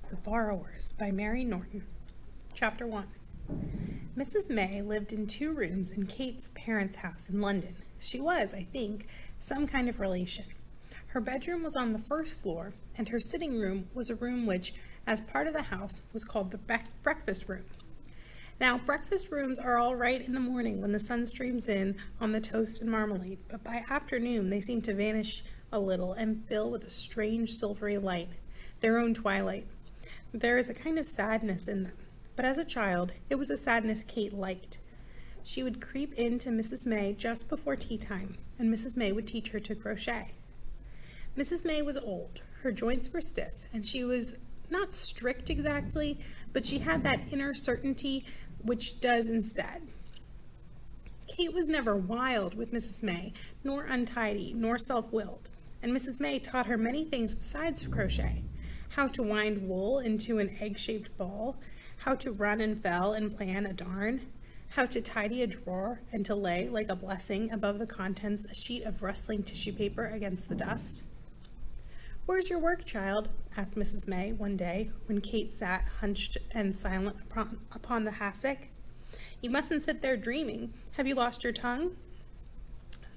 The Borrowers by Mary Norton. Chapter 1. Mrs. May lived in 2 rooms in Kate's parents' house in London. She was, I think, some kind of relation. Her bedroom was on the first floor, and her sitting room was a room which, as part of the house, was called the breakfast room. Now, breakfast rooms are all right in the morning when the sun streams in on the toast and marmalade, but by afternoon they seem to vanish a little and fill with a strange silvery light, their own twilight. There is a kind of sadness in them, but as a child, it was a sadness Kate liked. She would creep into Mrs. May just before tea time, and Mrs. May would teach her to crochet. Mrs. May was old, her joints were stiff, and she was not strict exactly, but she had that inner certainty which does instead. Kate was never wild with Mrs. May, nor untidy, nor self-willed, and Mrs. May taught her many things besides crochet. How to wind wool into an egg-shaped ball, how to run and fell and plan a darn, how to tidy a drawer and to lay, like a blessing, above the contents a sheet of rustling tissue paper against the dust. "Where's your work, child?" asked Mrs. May one day when Kate sat hunched and silent upon the hassock. "You mustn't sit there dreaming. Have you lost your tongue?"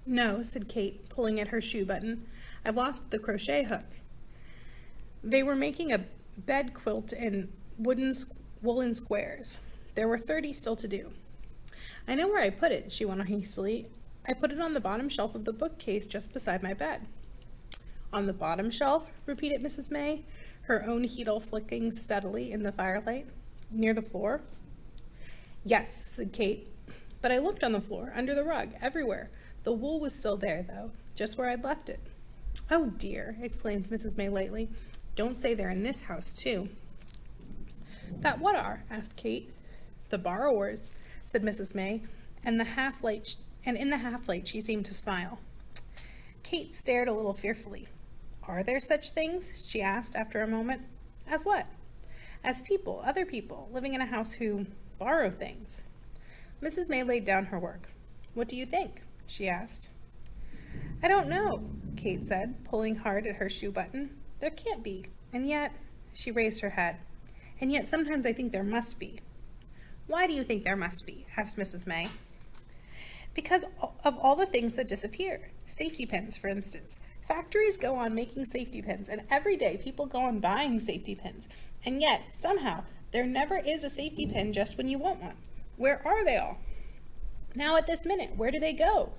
"No," said Kate, pulling at her shoe button. "I've lost the crochet hook." They were making a bed quilt in woolen squares. There were 30 still to do. "I know where I put it," she went on hastily. "I put it on the bottom shelf of the bookcase just beside my bed." "On the bottom shelf?" repeated Mrs. May, her own heedle flicking steadily in the firelight. "Near the floor?" "Yes," said Kate. "But I looked on the floor, under the rug, everywhere. The wool was still there, though, just where I'd left it." "Oh, dear," exclaimed Mrs. May lightly. "Don't say they're in this house, too." "That what are?" asked Kate. "The borrowers," said Mrs. May, and in the half-light she seemed to smile. Kate stared a little fearfully. "Are there such things?" she asked after a moment. "As what?" "As people, other people, living in a house who borrow things." Mrs. May laid down her work. "What do you think?" she asked. "I don't know," Kate said, pulling hard at her shoe button. "There can't be, and yet," she raised her head, "and yet sometimes I think there must be." "Why do you think there must be?" asked Mrs. May. "Because of all the things that disappear. Safety pins, for instance. Factories go on making safety pins, and every day people go on buying safety pins, and yet, somehow, there never is a safety pin just when you want one. Where are they all? Now at this minute, where do they go?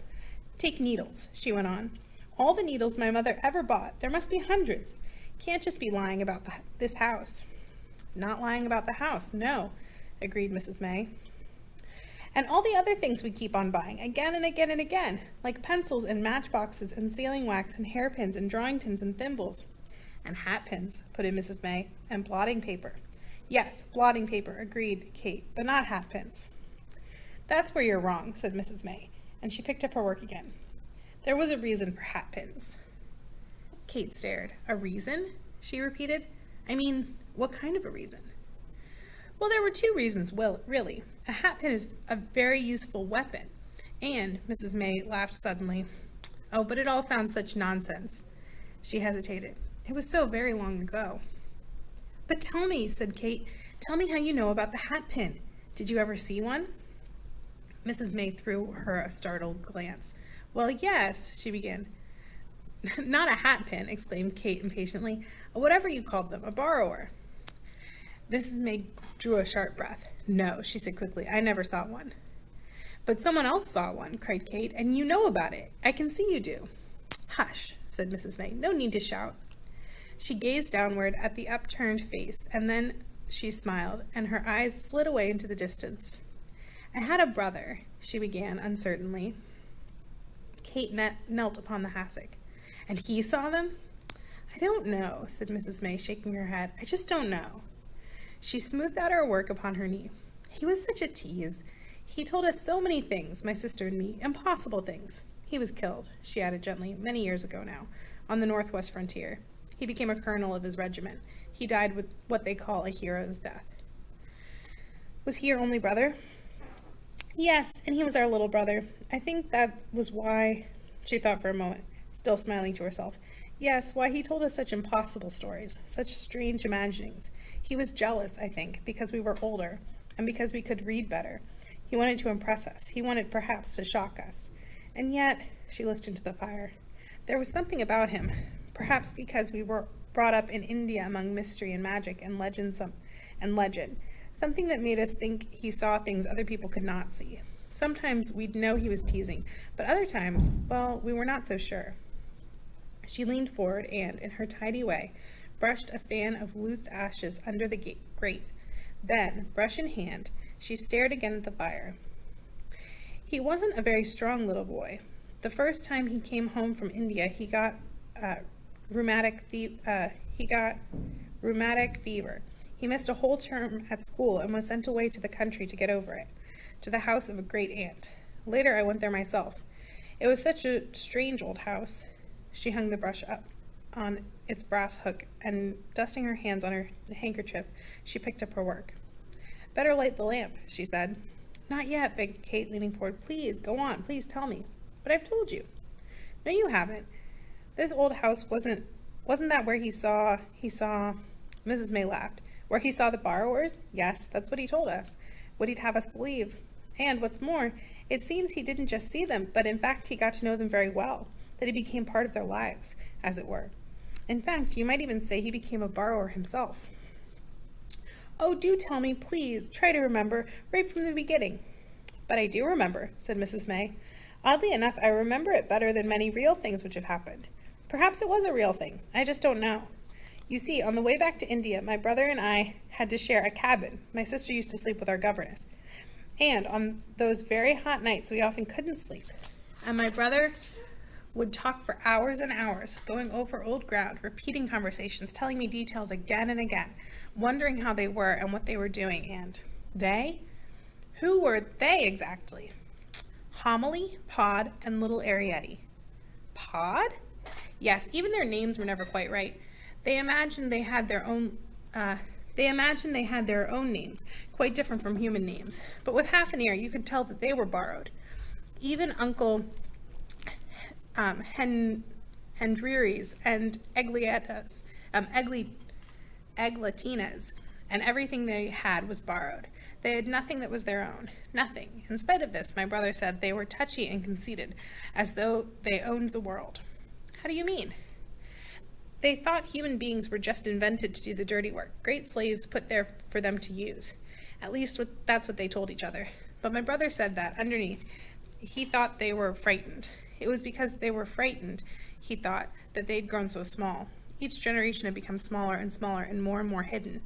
Take needles," she went on. "All the needles my mother ever bought. There must be hundreds. Can't just be lying about this house." "Not lying about the house, no," agreed Mrs. May. "And all the other things we keep on buying, again and again and again, like pencils and matchboxes and sealing wax and hairpins and drawing pins and thimbles." "And hat pins," put in Mrs. May, "and blotting paper." "Yes, blotting paper," agreed Kate, "but not hat pins." "That's where you're wrong," said Mrs. May, and she picked up her work again. "There was a reason for hat pins." Kate stared. "A reason?" she repeated. "I mean, what kind of a reason?" "Well, there were 2 reasons, really. A hat pin is a very useful weapon, and," Mrs. May laughed suddenly. "Oh, but it all sounds such nonsense." She hesitated. "It was so very long ago." "But tell me," said Kate, "tell me how you know about the hat pin. Did you ever see one?" Mrs. May threw her a startled glance. "Well, yes," she began. "Not a hat pin," exclaimed Kate impatiently. "Whatever you called them, a borrower." Mrs. May drew a sharp breath. "No," she said quickly, "I never saw one." "But someone else saw one," cried Kate, "and you know about it. I can see you do." "Hush," said Mrs. May. "No need to shout." She gazed downward at the upturned face, and then she smiled, and her eyes slid away into the distance. "I had a brother," she began uncertainly. Kate knelt upon the hassock. "And he saw them?" "I don't know," said Mrs. May, shaking her head. "I just don't know." She smoothed out her work upon her knee. "He was such a tease. He told us so many things, my sister and me, impossible things. He was killed," she added gently, "many years ago now, on the northwest frontier. He became a colonel of his regiment. He died with what they call a hero's death." "Was he your only brother?" "Yes, and he was our little brother. I think that was why," she thought for a moment, still smiling to herself. Yes, why he told us such impossible stories, such strange imaginings. He was jealous, I think, because we were older, and because we could read better. He wanted to impress us. He wanted perhaps to shock us. And yet, she looked into the fire. There was something about him, perhaps because we were brought up in India among mystery and magic and legend, something that made us think he saw things other people could not see. Sometimes we'd know he was teasing, but other times, well, we were not so sure. She leaned forward and, in her tidy way, brushed a fan of loose ashes under the grate. Then, brush in hand, she stared again at the fire. He wasn't a very strong little boy. The first time he came home from India, he got rheumatic fever. He missed a whole term at school and was sent away to the country to get over it, to the house of a great aunt. Later I went there myself. It was such a strange old house. She hung the brush up on its brass hook, and dusting her hands on her handkerchief, she picked up her work. "Better light the lamp," she said. "Not yet," begged Kate, leaning forward. "Please, go on. Please tell me." "But I've told you." "No, you haven't. This old house wasn't that where he saw, Mrs. May laughed. "Where he saw the borrowers? Yes, that's what he told us. What he'd have us believe. And what's more, it seems he didn't just see them, but in fact he got to know them very well, that he became part of their lives, as it were. In fact, you might even say he became a borrower himself." "Oh, do tell me, please. Try to remember, right from the beginning." "But I do remember," said Mrs. May. "Oddly enough, I remember it better than many real things which have happened. Perhaps it was a real thing. I just don't know. You see, on the way back to India, my brother and I had to share a cabin. My sister used to sleep with our governess. And on those very hot nights, we often couldn't sleep. And my brother would talk for hours and hours, going over old ground, repeating conversations, telling me details again and again, wondering how they were and what they were doing. And they? Who were they exactly? Homily, Pod, and little Arietti. Pod? Yes, even their names were never quite right. They imagined they had their own names, quite different from human names. But with half an ear, you could tell that they were borrowed. Even Uncle Hendreries and Eglatinas, and everything they had was borrowed. They had nothing that was their own. Nothing. In spite of this, my brother said they were touchy and conceited, as though they owned the world. How do you mean? They thought human beings were just invented to do the dirty work, great slaves put there for them to use. At least that's what they told each other. But my brother said that, underneath, he thought they were frightened. It was because they were frightened, he thought, that they'd grown so small. Each generation had become smaller and more hidden.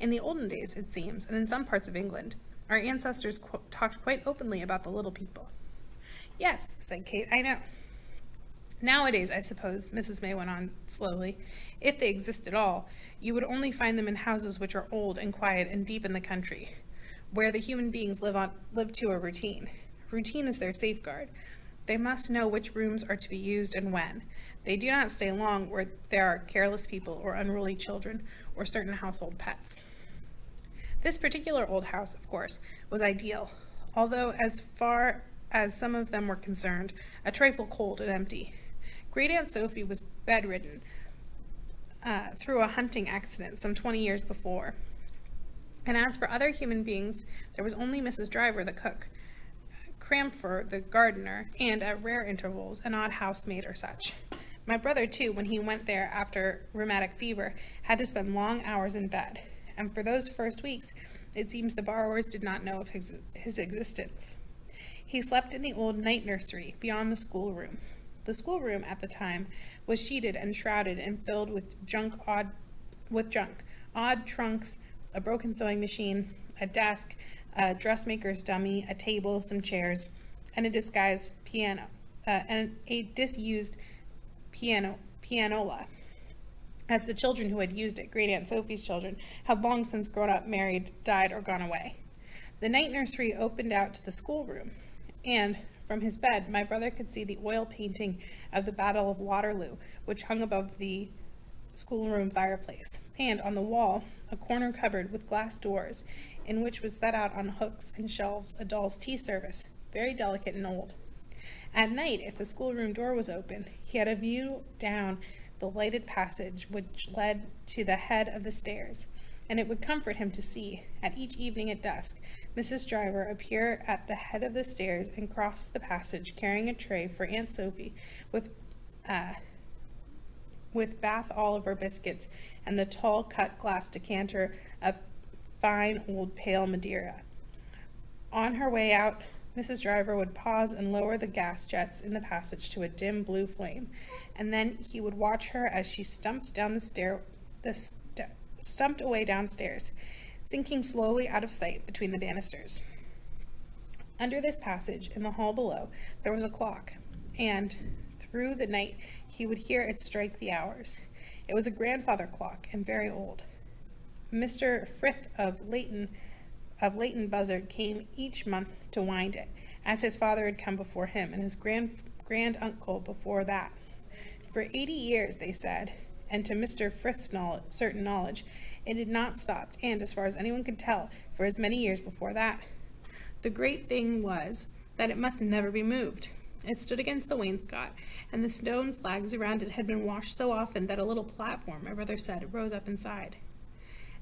In the olden days, it seems, and in some parts of England, our ancestors talked quite openly about the little people. "Yes," said Kate, "I know. Nowadays, I suppose," Mrs. May went on slowly, "if they exist at all, you would only find them in houses which are old and quiet and deep in the country, where the human beings live to a routine. Routine is their safeguard. They must know which rooms are to be used and when. They do not stay long where there are careless people or unruly children or certain household pets." This particular old house, of course, was ideal, although as far as some of them were concerned, a trifle cold and empty. Great Aunt Sophie was bedridden through a hunting accident some 20 years before. And as for other human beings, there was only Mrs. Driver, the cook, Cramfor, the gardener, and, at rare intervals, an odd housemaid or such. My brother, too, when he went there after rheumatic fever, had to spend long hours in bed, and for those first weeks, it seems the borrowers did not know of his existence. He slept in the old night nursery beyond the schoolroom. The schoolroom, at the time, was sheeted and shrouded and filled with odd trunks, a broken sewing machine, a desk, a dressmaker's dummy, a table, some chairs, and a disused pianola, as the children who had used it, Great Aunt Sophie's children, had long since grown up, married, died, or gone away. The night nursery opened out to the schoolroom, and from his bed my brother could see the oil painting of the Battle of Waterloo, which hung above the schoolroom fireplace, and on the wall a corner cupboard with glass doors, in which was set out on hooks and shelves a doll's tea service, very delicate and old. At night, if the schoolroom door was open, he had a view down the lighted passage which led to the head of the stairs, and it would comfort him to see, at each evening at dusk, Mrs. Driver appear at the head of the stairs and cross the passage carrying a tray for Aunt Sophie with Bath Oliver biscuits and the tall cut glass decanter of fine old pale Madeira. On her way out, Mrs. Driver would pause and lower the gas jets in the passage to a dim blue flame, and then he would watch her as she stumped away downstairs, sinking slowly out of sight between the banisters. Under this passage, in the hall below, there was a clock, and through the night he would hear it strike the hours. It was a grandfather clock, and very old. Mr. Frith of Leighton Buzzard came each month to wind it, as his father had come before him, and his grand uncle before that. For 80 years, they said, and to Mr. Frith's certain knowledge, it had not stopped, and, as far as anyone could tell, for as many years before that. The great thing was that it must never be moved. It stood against the wainscot, and the stone flags around it had been washed so often that a little platform, my brother said, rose up inside.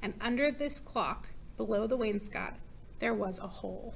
And under this clock, below the wainscot, there was a hole.